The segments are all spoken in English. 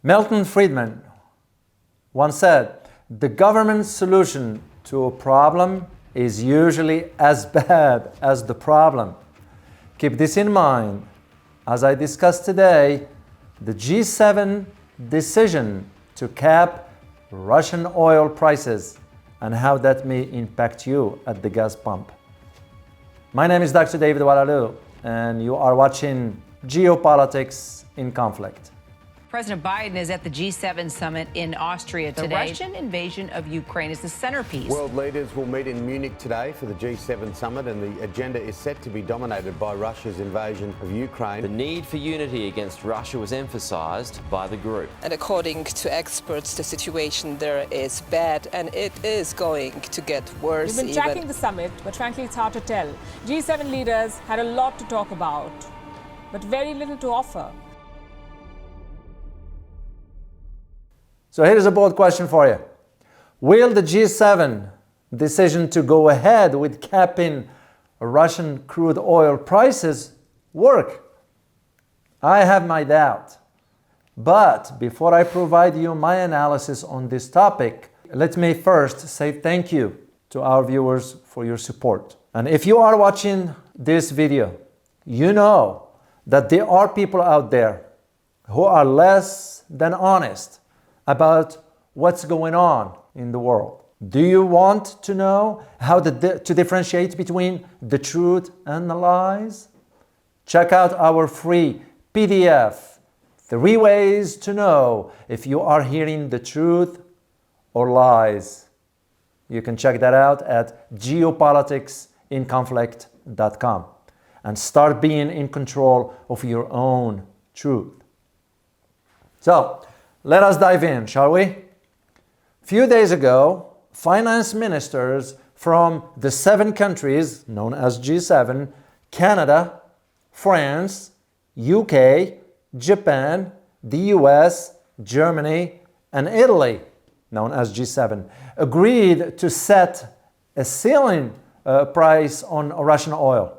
Milton Friedman once said, "The government's solution to a problem is usually as bad as the problem." Keep this in mind as I discuss today the G7 decision to cap Russian oil prices and how that may impact you at the gas pump. My name is Dr. David Walalu, and you are watching Geopolitics in Conflict. President Biden is at the G7 summit in Austria today. The Russian invasion of Ukraine is the centerpiece. World leaders will meet in Munich today for the G7 summit, and the agenda is set to be dominated by Russia's invasion of Ukraine. The need for unity against Russia was emphasized by the group. And according to experts, the situation there is bad, and it is going to get worse. We've been tracking the summit, but frankly, it's hard to tell. G7 leaders had a lot to talk about, but very little to offer. So here's a bold question for you. Will the G7 decision to go ahead with capping Russian crude oil prices work? I have my doubt. But before I provide you my analysis on this topic, let me first say thank you to our viewers for your support. And if you are watching this video, you know that there are people out there who are less than honest about what's going on in the world. Do you want to know how to differentiate between the truth and the lies? Check out our free PDF, 3 Ways to Know If You Are Hearing the Truth or Lies. You can check that out at geopoliticsinconflict.com and start being in control of your own truth. So, let us dive in, shall we? A few days ago, finance ministers from the 7 countries known as G7, Canada, France, UK, Japan, the US, Germany, and Italy, known as G7, agreed to set a ceiling price on Russian oil.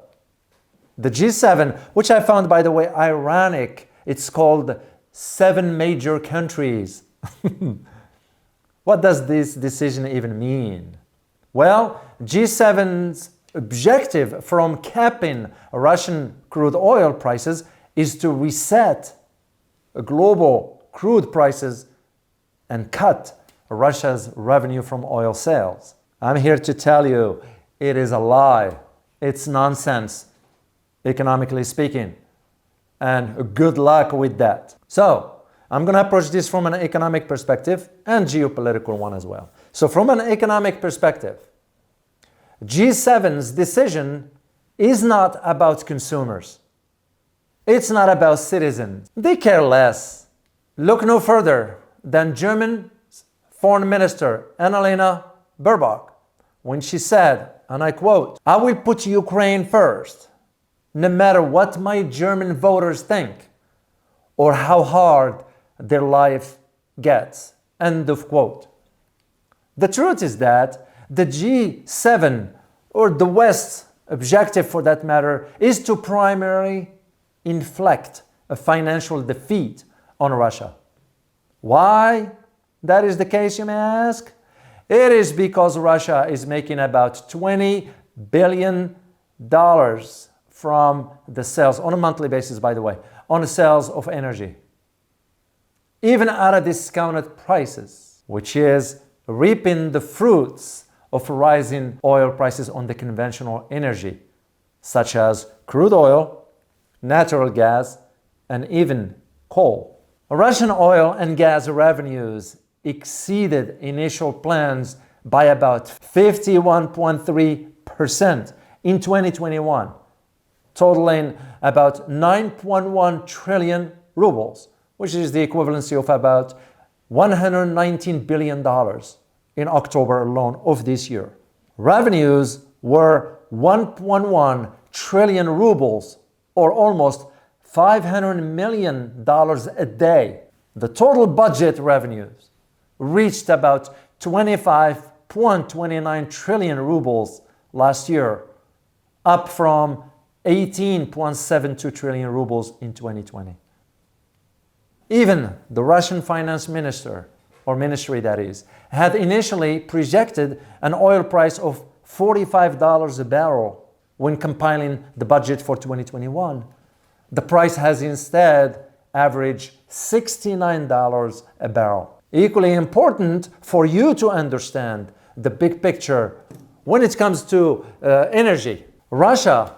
The G7, which I found, by the way, ironic, it's called 7 major countries. What does this decision even mean? Well, G7's objective from capping Russian crude oil prices is to reset global crude prices and cut Russia's revenue from oil sales. I'm here to tell you it is a lie. It's nonsense, economically speaking. And good luck with that. So, I'm going to approach this from an economic perspective and geopolitical one as well. So, from an economic perspective, G7's decision is not about consumers. It's not about citizens. They care less. Look no further than German Foreign Minister Annalena Baerbock when she said, and I quote, "I will put Ukraine first, no matter what my German voters think or how hard their life gets." End of quote. The truth is that the G7, or the West's objective for that matter, is to primarily inflict a financial defeat on Russia. Why that is the case, you may ask? It is because Russia is making about $20 billion from the sales, on a monthly basis, by the way, on the sales of energy, even at a discounted prices, which is reaping the fruits of rising oil prices on the conventional energy, such as crude oil, natural gas, and even coal. Russian oil and gas revenues exceeded initial plans by about 51.3% in 2021. Totaling about 9.1 trillion rubles, which is the equivalency of about $119 billion in October alone of this year. Revenues were 1.1 trillion rubles, or almost $500 million a day. The total budget revenues reached about 25.29 trillion rubles last year, up from 18.72 trillion rubles in 2020. Even the Russian finance minister, or ministry that is, had initially projected an oil price of $45 a barrel when compiling the budget for 2021. The price has instead averaged $69 a barrel. Equally important for you to understand the big picture when it comes to energy. Russia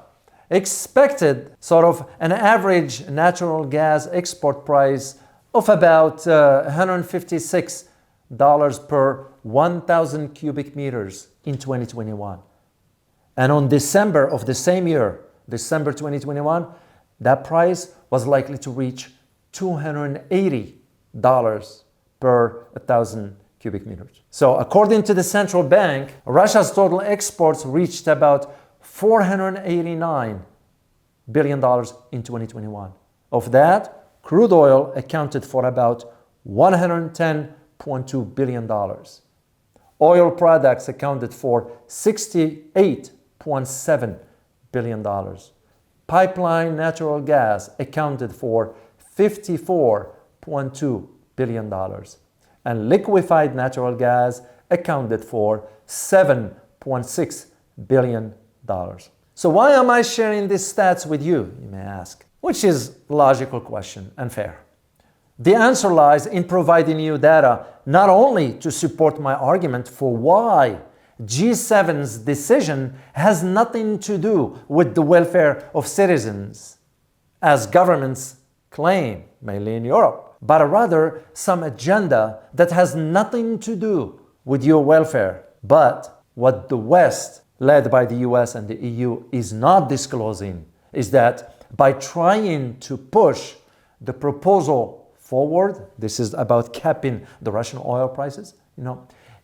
expected sort of an average natural gas export price of about $156 per 1,000 cubic meters in 2021. And on December of the same year, December 2021, that price was likely to reach $280 per 1,000 cubic meters. So according to the central bank, Russia's total exports reached about $489 billion in 2021. Of that, crude oil accounted for about $110.2 billion. Oil products accounted for $68.7 billion. Pipeline natural gas accounted for $54.2 billion. And liquefied natural gas accounted for $7.6 billion. So why am I sharing these stats with you, you may ask? Which is a logical question and fair. The answer lies in providing you data not only to support my argument for why G7's decision has nothing to do with the welfare of citizens, as governments claim, mainly in Europe, but rather some agenda that has nothing to do with your welfare. But what the West, led by the US and the EU, is not disclosing is that by trying to push the proposal forward, this is about capping the Russian oil prices,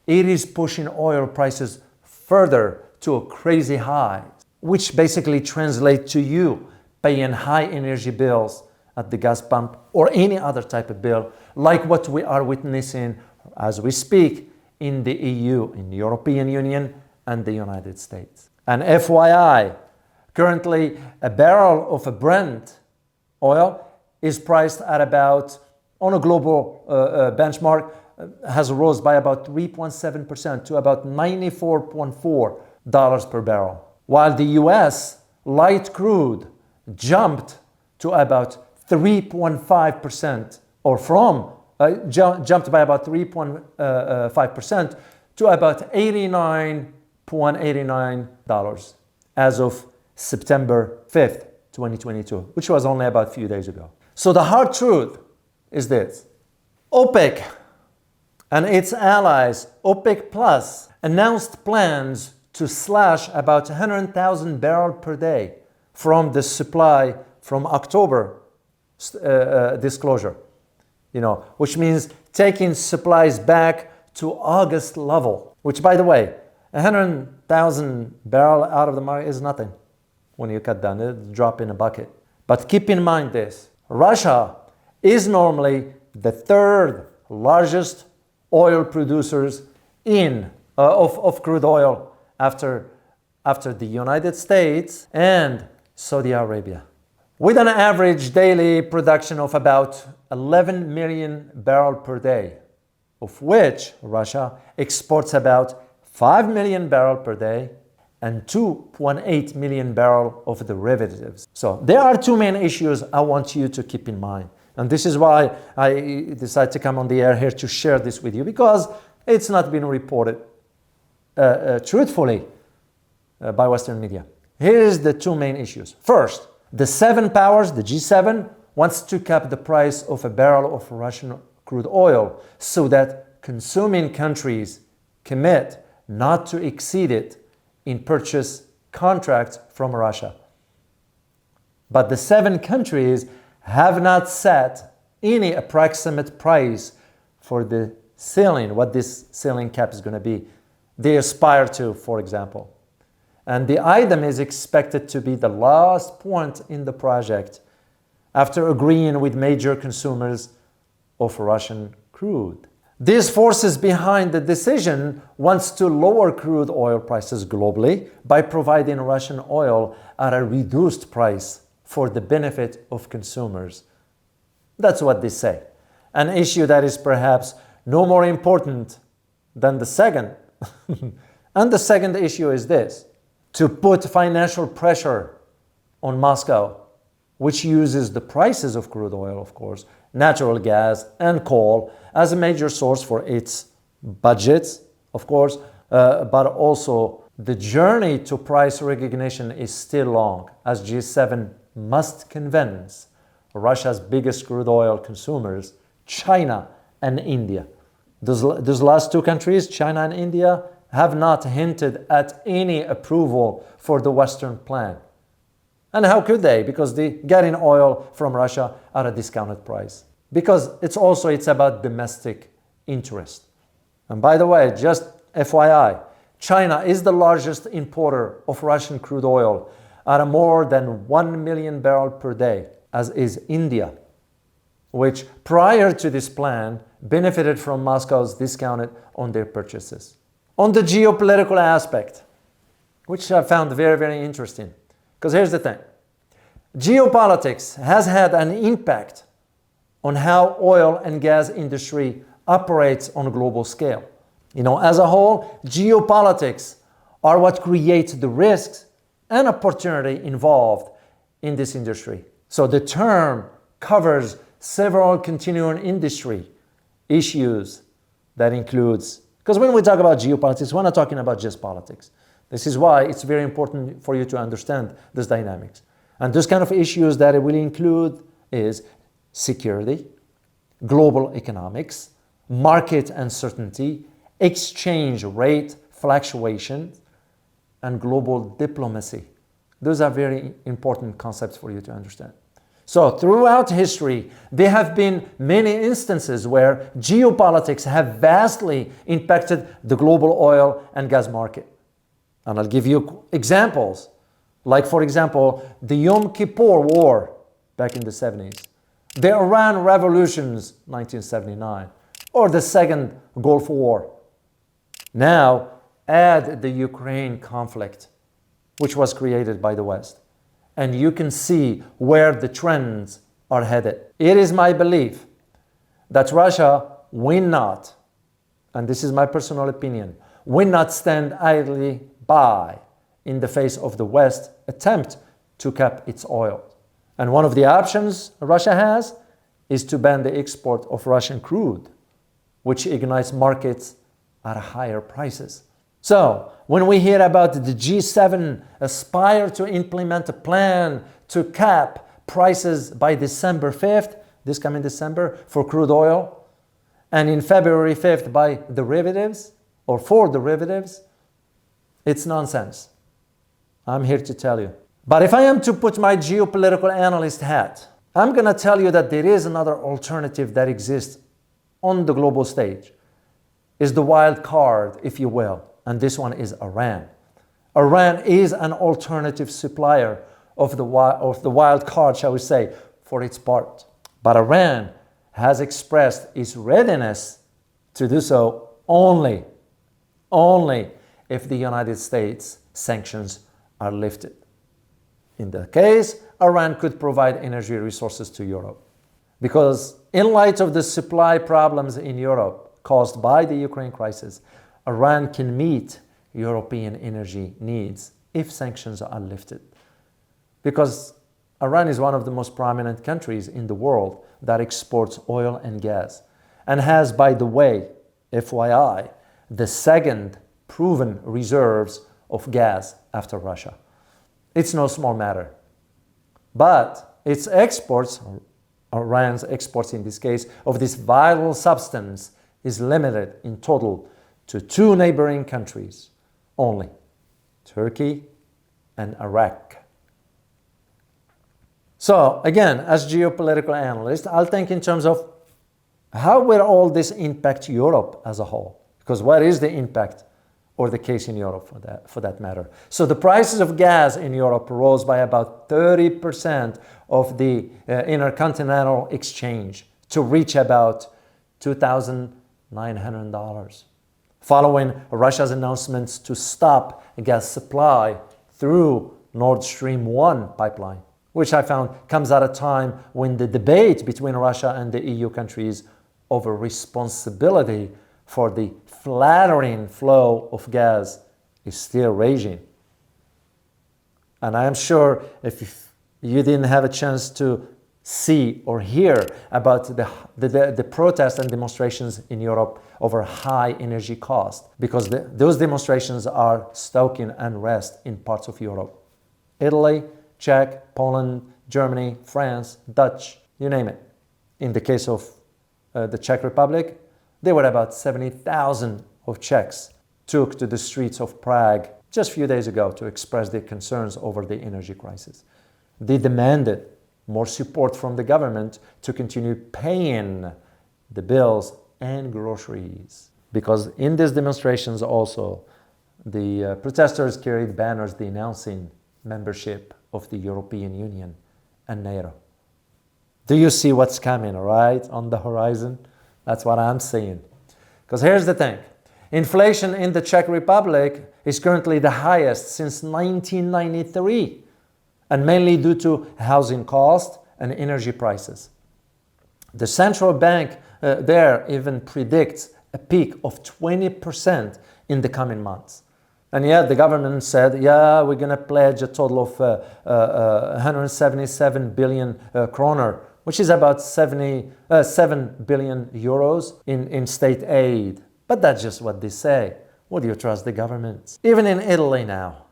it is pushing oil prices further to a crazy high, which basically translates to you paying high energy bills at the gas pump or any other type of bill, like what we are witnessing as we speak in the EU, in the European Union and the United States. And FYI, currently a barrel of a Brent oil is priced at about, on a global benchmark, has rose by about 3.7% to about $94.4 per barrel. While the US light crude jumped to about 3.5%, or jumped by about 3.5% to about $89.89 as of September 5th, 2022, which was only about a few days ago. So the hard truth is this. OPEC and its allies, OPEC Plus, announced plans to slash about 100,000 barrels per day from the supply from October disclosure, which means taking supplies back to August level, which, by the way, 100,000 barrels out of the market is nothing when you cut down, it's a drop in a bucket. But keep in mind this, Russia is normally the third largest oil producers of crude oil after the United States and Saudi Arabia, with an average daily production of about 11 million barrels per day, of which Russia exports about 5 million barrels per day and 2.8 million barrels of derivatives. So there are two main issues I want you to keep in mind. And this is why I decided to come on the air here to share this with you, because it's not been reported truthfully by Western media. Here's the two main issues. First, the seven powers, the G7, wants to cap the price of a barrel of Russian crude oil so that consuming countries commit not to exceed it in purchase contracts from Russia. But the seven countries have not set any approximate price for the ceiling, what this ceiling cap is going to be. They aspire to, for example. And the item is expected to be the last point in the project after agreeing with major consumers of Russian crude. These forces behind the decision wants to lower crude oil prices globally by providing Russian oil at a reduced price for the benefit of consumers. That's what they say. an issue that is perhaps no more important than the second. And the second issue is this: to put financial pressure on Moscow, which uses the prices of crude oil, of course, natural gas and coal as a major source for its budgets, of course, but also the journey to price recognition is still long, as G7 must convince Russia's biggest crude oil consumers, China and India. Those last two countries, China and India, have not hinted at any approval for the Western plan. And how could they? Because they get in oil from Russia at a discounted price. Because it's about domestic interest. And by the way, just FYI, China is the largest importer of Russian crude oil at a more than 1 million barrels per day, as is India, which prior to this plan benefited from Moscow's discounted on their purchases. On the geopolitical aspect, which I found very, very interesting, because here's the thing. Geopolitics has had an impact on how oil and gas industry operates on a global scale. As a whole, geopolitics are what creates the risks and opportunity involved in this industry. So the term covers several continuing industry issues that includes, because when we talk about geopolitics, we're not talking about just politics. This is why it's very important for you to understand this dynamics. And those kind of issues that it will include is security, global economics, market uncertainty, exchange rate fluctuations, and global diplomacy. Those are very important concepts for you to understand. So throughout history, there have been many instances where geopolitics have vastly impacted the global oil and gas market. And I'll give you examples. Like, for example, the Yom Kippur War back in the 70s, the Iran Revolutions, 1979, or the Second Gulf War. Now, add the Ukraine conflict, which was created by the West, and you can see where the trends are headed. It is my belief that Russia will not, and this is my personal opinion, will not stand idly by in the face of the West attempt to cap its oil. And one of the options Russia has is to ban the export of Russian crude, which ignites markets at higher prices. So, when we hear about the G7 aspire to implement a plan to cap prices by December 5th, this coming December, for crude oil, and in February 5th by derivatives, or for derivatives, it's nonsense. I'm here to tell you. But if I am to put my geopolitical analyst hat, I'm going to tell you that there is another alternative that exists on the global stage. Is the wild card, if you will, and this one is Iran. Iran is an alternative supplier of the wild card, shall we say, for its part. But Iran has expressed its readiness to do so only if the United States sanctions are lifted. In that case, Iran could provide energy resources to Europe. Because in light of the supply problems in Europe caused by the Ukraine crisis, Iran can meet European energy needs if sanctions are lifted. Because Iran is one of the most prominent countries in the world that exports oil and gas, and has, by the way, FYI, the second proven reserves of gas after Russia. It's no small matter. But its exports, Iran's exports in this case, of this vital substance is limited in total to two neighboring countries only, Turkey and Iraq. So again, as geopolitical analyst, I'll think in terms of how will all this impact Europe as a whole? Because what is the impact or the case in Europe for that matter? So the prices of gas in Europe rose by about 30% of the intercontinental exchange to reach about $2,900. Following Russia's announcements to stop gas supply through Nord Stream 1 pipeline, which I found comes at a time when the debate between Russia and the EU countries of a responsibility for the flattering flow of gas is still raging. And I am sure if you didn't have a chance to see or hear about the protests and demonstrations in Europe over high energy cost, because those demonstrations are stoking unrest in parts of Europe. Italy, Czech, Poland, Germany, France, Dutch, you name it. In the case of the Czech Republic, there were about 70,000 of Czechs took to the streets of Prague just a few days ago to express their concerns over the energy crisis. They demanded more support from the government to continue paying the bills and groceries. Because in these demonstrations also, the protesters carried banners denouncing membership of the European Union and NATO. Do you see what's coming, right, on the horizon? That's what I'm saying. Because here's the thing. Inflation in the Czech Republic is currently the highest since 1993, and mainly due to housing costs and energy prices. The central bank there even predicts a peak of 20% in the coming months. And yet the government said, yeah, we're going to pledge a total of 177 billion kroner, which is about 7 billion euros in state aid. But that's just what they say. Would you trust the government? Even in Italy now,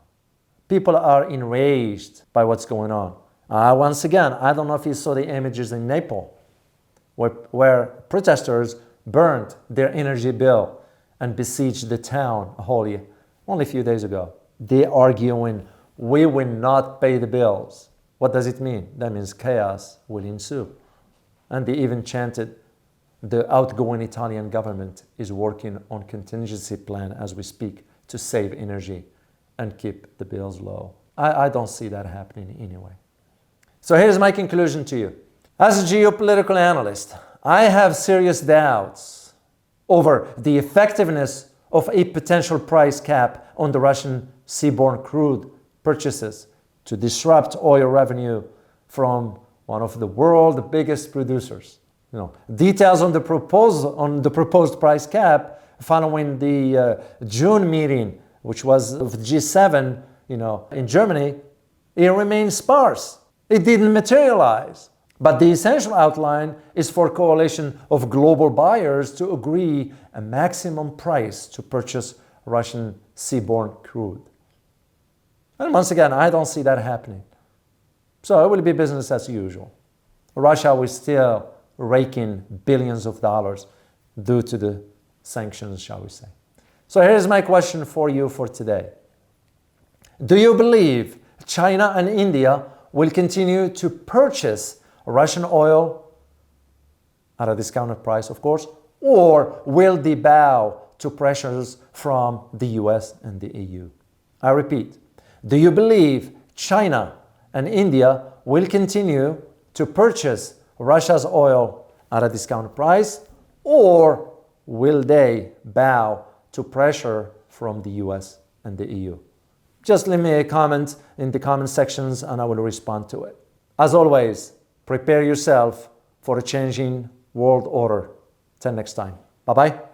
people are enraged by what's going on. Once again, I don't know if you saw the images in Naples, where protesters burned their energy bill and besieged the town only a few days ago. They arguing, we will not pay the bills. What does it mean? That means chaos will ensue. And they even chanted, the outgoing Italian government is working on contingency plan as we speak to save energy and keep the bills low. I don't see that happening anyway. So here's my conclusion to you. As a geopolitical analyst, I have serious doubts over the effectiveness of a potential price cap on the Russian seaborne crude purchases to disrupt oil revenue from one of the world's biggest producers. Details on the proposed price cap following the June meeting, which was of G7, in Germany, it remains sparse. It didn't materialize. But the essential outline is for a coalition of global buyers to agree a maximum price to purchase Russian seaborne crude. And once again, I don't see that happening. So it will be business as usual. Russia will still rake in billions of dollars due to the sanctions, shall we say. So here's my question for you for today. Do you believe China and India will continue to purchase Russian oil at a discounted price, of course, or will they bow to pressures from the US and the EU? I repeat, do you believe China and India will continue to purchase Russia's oil at a discounted price, or will they bow to pressure from the US and the EU? Just leave me a comment in the comment sections and I will respond to it. As always, prepare yourself for a changing world order. Till next time. Bye-bye.